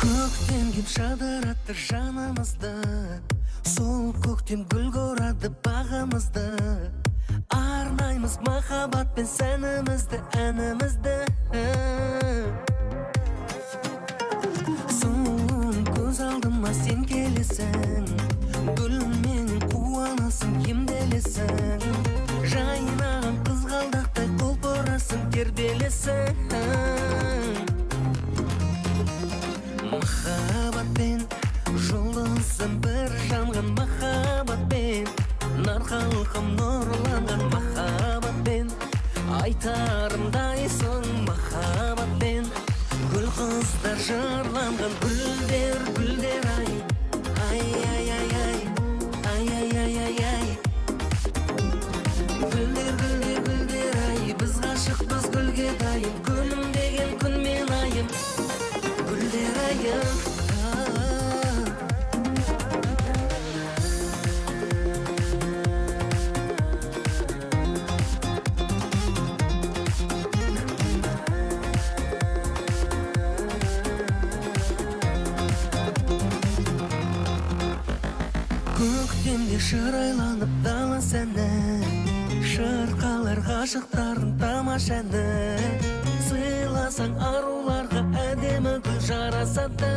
Көктем кеп жадыратты жанымызды, сол көктем гүлге орады бағымызды. Арнаймыз махаббатпен сәнімізді, әнімізді. Сұлуым көз алдыма сен келесің, гүлмен қуанасың, емделесің. Жайнаған қызғалдақтай құлпырасың, тербелесің. Махаббатпен жұлдызым бір жанған, махаббатпен нар халқым нұрланған, махаббатпен айтарымдайсың, махаббатпен гүл қыздар жырланған. Гүлдер, гүлдер ай, ай, ай, ай, ай, ай, ай, ай, ай, ай. Гүлдер, гүлдер, гүлдер ай, біз ғашықпыз гүлге дайын, гүлім деген күн мен айым. Гүлдер айым, көктемде шырайланып дала сәні, шырқалар ғашықтардың тамаша әні. Сыйласаң аруларға әдемі гүл жарасады.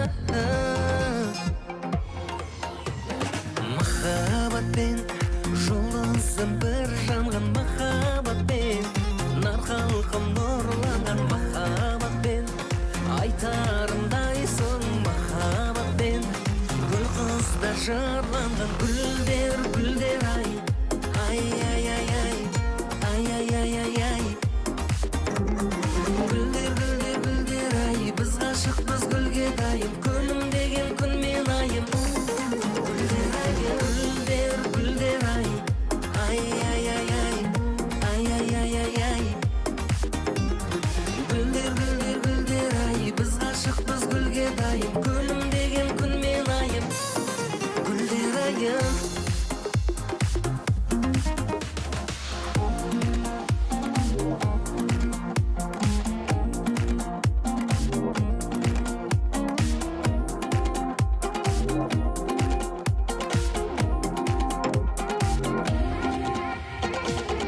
Махаббатпен жұлдызым бір жанған, махаббатпен нар халқым нұрланған, махаббатпен айтарымдайсың, махаббатпен гүл қыздар жырланған. Гүлдер, гүлдер ай, ай, ай, ай, ай, ай, ай, ай, ай, ай. Гүлдер, гүлдер, гүлдер ай, біз ғашықпыз гүлге дайын, гүлім деген күн мен айым. Гүлдер айым, гүлдер, гүлдер ай, ай, ай, ай, ай, ай, ай, ай, ай, ай. Гүлдер, гүлдер, гүлдер ай, біз ғашықпыз гүлге дайын, гүлім деген күн мен айым. Гүлдер айым.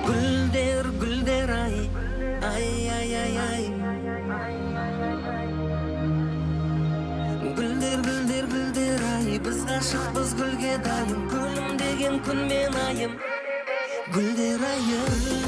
Гүлдер, гүлдер ай, ай, ай, ай, ай. Гүлдер, гүлдер, гүлдер ай, біз ғашықпыз гүлге дайын, гүлім деген күн мен айым. Гүлдер айым.